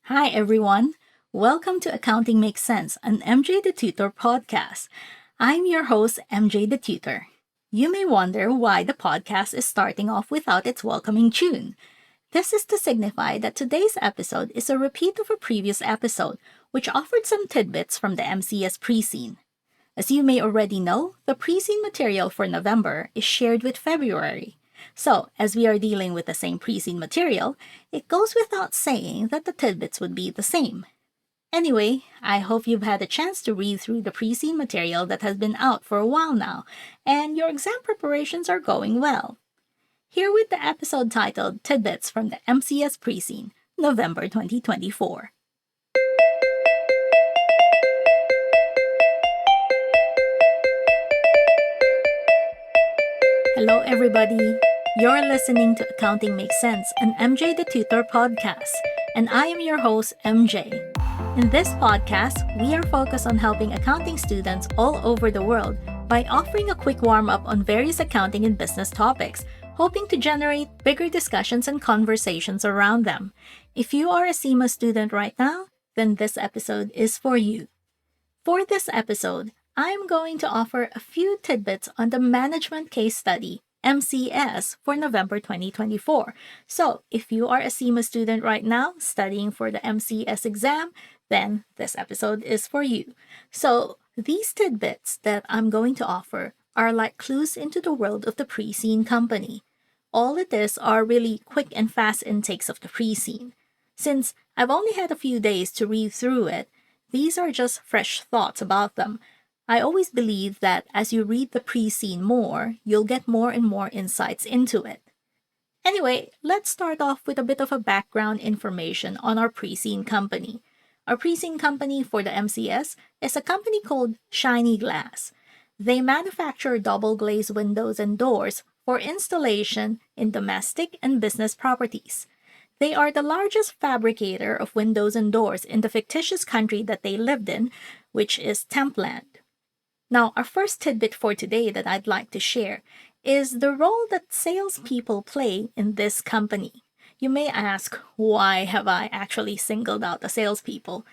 Hi, everyone. Welcome to Accounting Makes Sense, an MJ the Tutor podcast. I'm your host, MJ the Tutor. You may wonder why the podcast is starting off without its welcoming tune. This is to signify that today's episode is a repeat of a previous episode, which offered some tidbits from the MCS pre-scene. As you may already know, the pre-scene material for November is shared with February. So, as we are dealing with the same pre-scene material, it goes without saying that the tidbits would be the same. Anyway, I hope you've had a chance to read through the pre-scene material that has been out for a while now, and your exam preparations are going well. Here with the episode titled Tidbits from the MCS Pre-scene, November 2024. Hello, everybody. You're listening to Accounting Makes Sense, an MJ the Tutor podcast, and I am your host, MJ. In this podcast, we are focused on helping accounting students all over the world by offering a quick warm-up on various accounting and business topics, hoping to generate bigger discussions and conversations around them. If you are a CIMA student right now, then this episode is for you. For this episode, I am going to offer a few tidbits on the management case study, MCS, for November 2024. So, if you are a CIMA student right now studying for the MCS exam, then this episode is for you. So, these tidbits that I'm going to offer are like clues into the world of the pre-scene company. All it is are really quick and fast intakes of the pre-scene. Since I've only had a few days to read through it, these are just fresh thoughts about them. I always believe that as you read the pre-scene more, you'll get more and more insights into it. Anyway, let's start off with a bit of a background information on our pre-scene company. Our pre-scene company for the MCS is a company called Shiny Glass. They manufacture double glazed windows and doors for installation in domestic and business properties. They are the largest fabricator of windows and doors in the fictitious country that they lived in, which is Templand. Now, our first tidbit for today that I'd like to share is the role that salespeople play in this company. You may ask, why have I actually singled out the salespeople?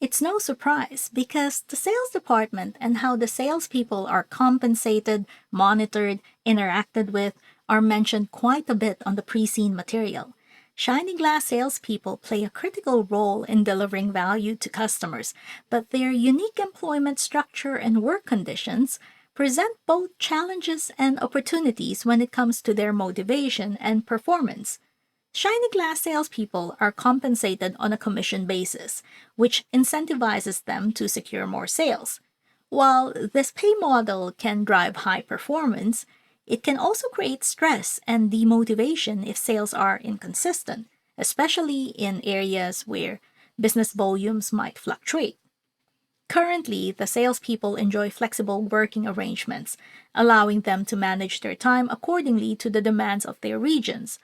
It's no surprise because the sales department and how the salespeople are compensated, monitored, interacted with are mentioned quite a bit on the pre-scene material. Shiny Glass salespeople play a critical role in delivering value to customers, but their unique employment structure and work conditions present both challenges and opportunities when it comes to their motivation and performance. Shiny Glass salespeople are compensated on a commission basis, which incentivizes them to secure more sales. While this pay model can drive high performance, it can also create stress and demotivation if sales are inconsistent, especially in areas where business volumes might fluctuate. Currently, the salespeople enjoy flexible working arrangements, allowing them to manage their time accordingly to the demands of their regions.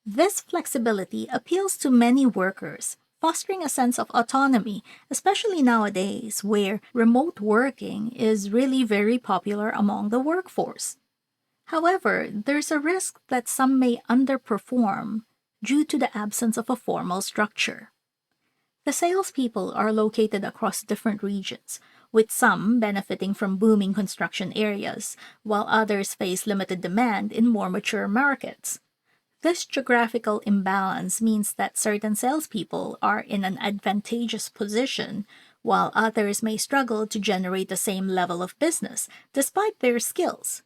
This flexibility appeals to many workers, fostering a sense of autonomy, especially nowadays where remote working is really very popular among the workforce. However, there's a risk that some may underperform due to the absence of a formal structure. The salespeople are located across different regions, with some benefiting from booming construction areas, while others face limited demand in more mature markets. This geographical imbalance means that certain salespeople are in an advantageous position, while others may struggle to generate the same level of business despite their skills.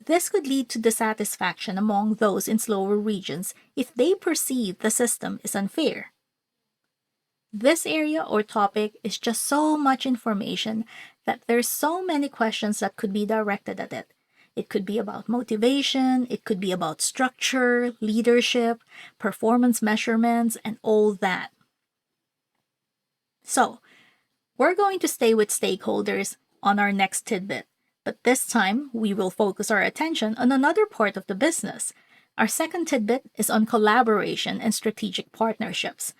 This could lead to dissatisfaction among those in slower regions if they perceive the system is unfair. This area or topic is just so much information that there's so many questions that could be directed at it. It could be about motivation, it could be about structure, leadership, performance measurements, and all that. So, we're going to stay with stakeholders on our next tidbit. But this time, we will focus our attention on another part of the business. Our second tidbit is on collaboration and strategic partnerships.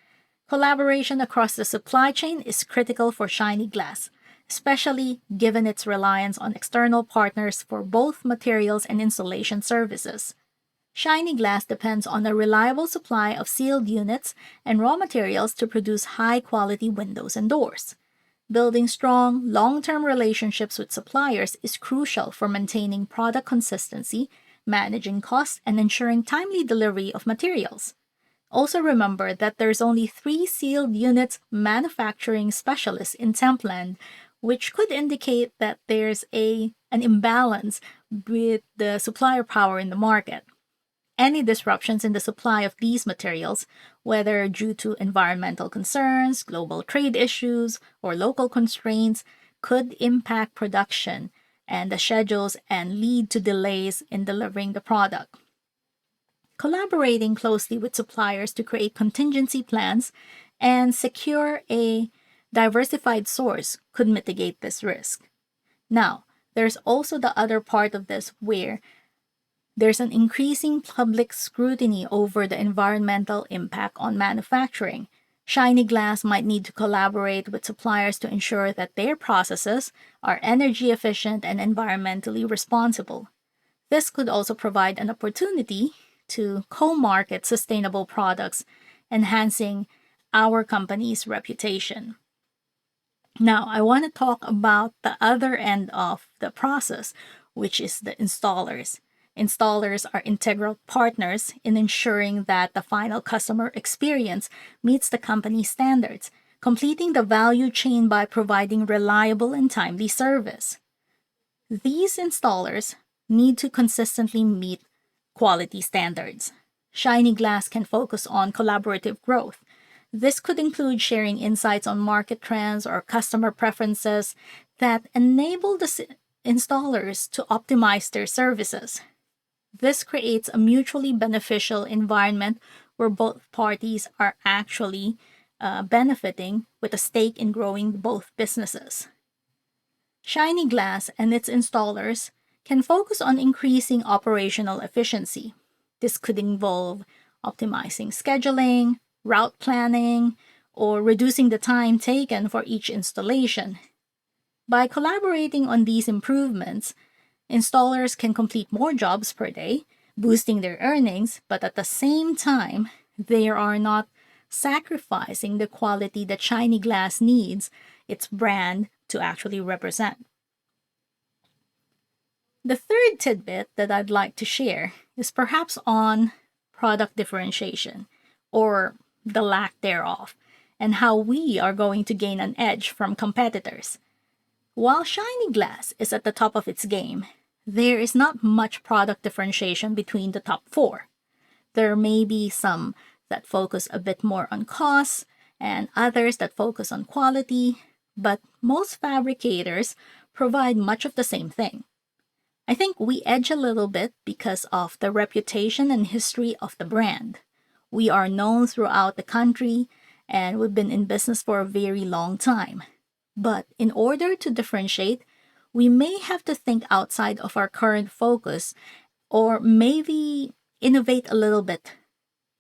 Collaboration across the supply chain is critical for Shiny Glass, especially given its reliance on external partners for both materials and installation services. Shiny Glass depends on a reliable supply of sealed units and raw materials to produce high-quality windows and doors. Building strong, long-term relationships with suppliers is crucial for maintaining product consistency, managing costs, and ensuring timely delivery of materials. Also remember that there's only 3 sealed units manufacturing specialists in Templand, which could indicate that there's an imbalance with the supplier power in the market. Any disruptions in the supply of these materials, whether due to environmental concerns, global trade issues, or local constraints, could impact production and the schedules and lead to delays in delivering the product. Collaborating closely with suppliers to create contingency plans and secure a diversified source could mitigate this risk. Now, there's also the other part of this where there's an increasing public scrutiny over the environmental impact on manufacturing. Shiny Glass might need to collaborate with suppliers to ensure that their processes are energy efficient and environmentally responsible. This could also provide an opportunity to co-market sustainable products, enhancing our company's reputation. Now, I want to talk about the other end of the process, which is the installers. Installers are integral partners in ensuring that the final customer experience meets the company's standards, completing the value chain by providing reliable and timely service. These installers need to consistently meet quality standards. Shiny Glass can focus on collaborative growth. This could include sharing insights on market trends or customer preferences that enable the installers to optimize their services. This creates a mutually beneficial environment where both parties are actually benefiting with a stake in growing both businesses. Shiny Glass and its installers can focus on increasing operational efficiency. This could involve optimizing scheduling, route planning, or reducing the time taken for each installation. By collaborating on these improvements, installers can complete more jobs per day, boosting their earnings, but at the same time, they are not sacrificing the quality that Shiny Glass needs its brand to actually represent. The third tidbit that I'd like to share is perhaps on product differentiation, or the lack thereof, and how we are going to gain an edge from competitors. While Shiny Glass is at the top of its game, there is not much product differentiation between the top 4. There may be some that focus a bit more on costs and others that focus on quality, but most fabricators provide much of the same thing. I think we edge a little bit because of the reputation and history of the brand. We are known throughout the country and we've been in business for a very long time. But in order to differentiate, we may have to think outside of our current focus or maybe innovate a little bit.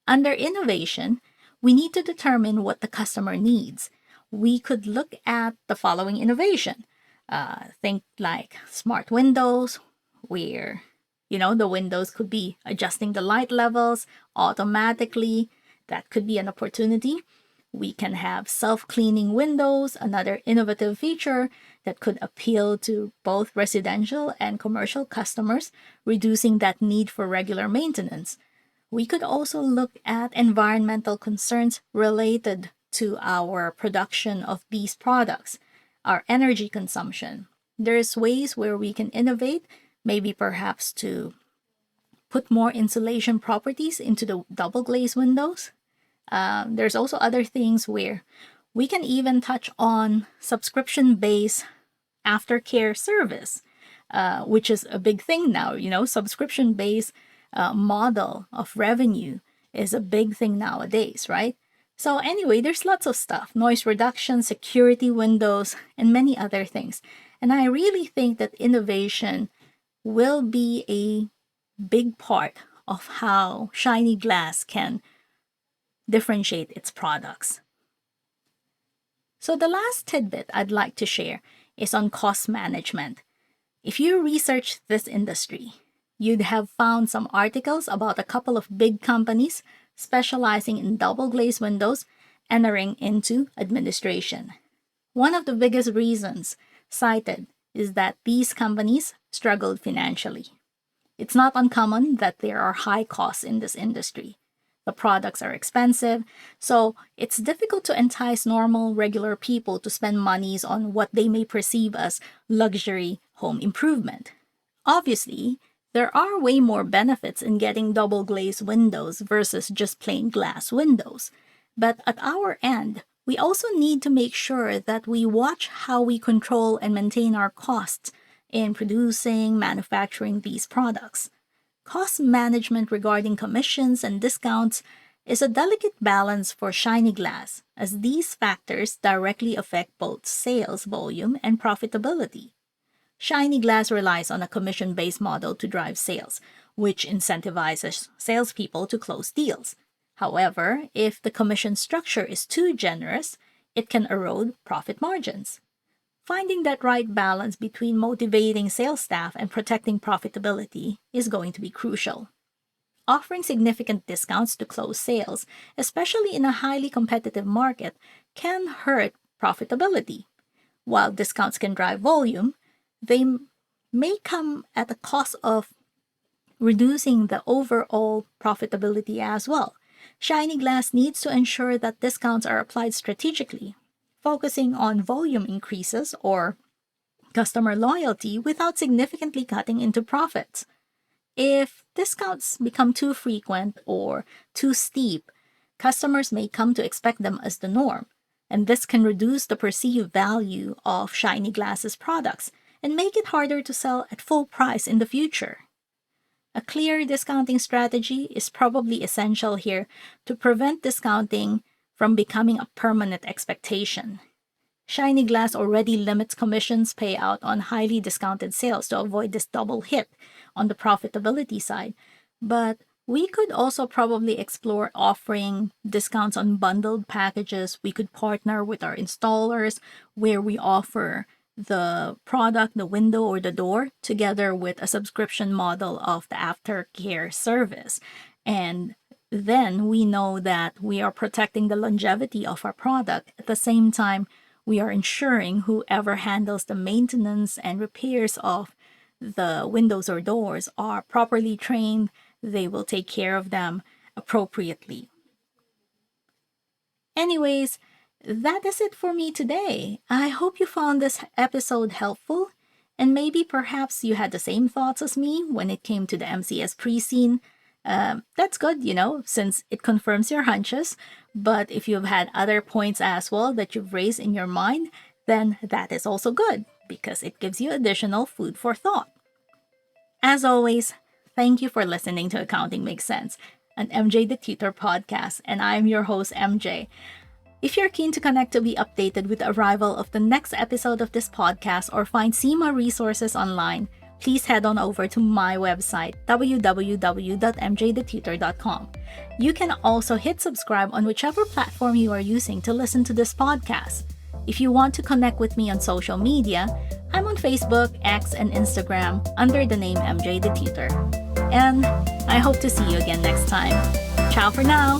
Under innovation, we need to determine what the customer needs. We could look at the following innovation. Think like smart windows, where the windows could be adjusting the light levels automatically. That could be an opportunity. We can have self-cleaning windows, another innovative feature that could appeal to both residential and commercial customers, reducing that need for regular maintenance. We could also look at environmental concerns related to our production of these products, our energy consumption. There's ways where we can innovate, maybe perhaps to put more insulation properties into the double glazed windows. There's also other things where we can even touch on subscription-based aftercare service, which is a big thing now. Subscription-based model of revenue is a big thing nowadays, right? So anyway, there's lots of stuff: noise reduction, security windows, and many other things. And I really think that innovation will be a big part of how Shiny Glass can differentiate its products. So the last tidbit I'd like to share is on cost management. If you research this industry, you'd have found some articles about a couple of big companies specializing in double glazed windows entering into administration. One of the biggest reasons cited is that these companies struggled financially. It's not uncommon that there are high costs in this industry. The products are expensive, so it's difficult to entice normal, regular people to spend monies on what they may perceive as luxury home improvement. Obviously, there are way more benefits in getting double glazed windows versus just plain glass windows. But at our end, we also need to make sure that we watch how we control and maintain our costs in producing, manufacturing these products. Cost management regarding commissions and discounts is a delicate balance for shiny glass, as these factors directly affect both sales volume and profitability. Shiny glass relies on a commission-based model to drive sales, which incentivizes salespeople to close deals. However, if the commission structure is too generous, it can erode profit margins. Finding that right balance between motivating sales staff and protecting profitability is going to be crucial. Offering significant discounts to close sales, especially in a highly competitive market, can hurt profitability. While discounts can drive volume, they may come at the cost of reducing the overall profitability as well. Shiny glass needs to ensure that discounts are applied strategically, focusing on volume increases or customer loyalty without significantly cutting into profits. If discounts become too frequent or too steep, customers may come to expect them as the norm, and this can reduce the perceived value of Shiny Glass's products and make it harder to sell at full price in the future. A clear discounting strategy is probably essential here to prevent discounting from becoming a permanent expectation. Shiny Glass already limits commissions payout on highly discounted sales to avoid this double hit on the profitability side, but we could also probably explore offering discounts on bundled packages. We could partner with our installers where we offer the product, the window, or the door together with a subscription model of the aftercare service. And then we know that we are protecting the longevity of our product. At the same time, we are ensuring whoever handles the maintenance and repairs of the windows or doors are properly trained. They will take care of them appropriately. Anyways, that is it for me today. I hope you found this episode helpful, and maybe perhaps you had the same thoughts as me when it came to the MCS pre-scene. That's good, since it confirms your hunches. But if you've had other points as well that you've raised in your mind, then that is also good because it gives you additional food for thought. As always, thank you for listening to Accounting Makes Sense, an MJ the Tutor podcast, and I'm your host, MJ. If you're keen to connect to be updated with the arrival of the next episode of this podcast or find CIMA resources online, please head on over to my website, www.mjthetutor.com. You can also hit subscribe on whichever platform you are using to listen to this podcast. If you want to connect with me on social media, I'm on Facebook, X, and Instagram under the name MJ the Tutor. And I hope to see you again next time. Ciao for now!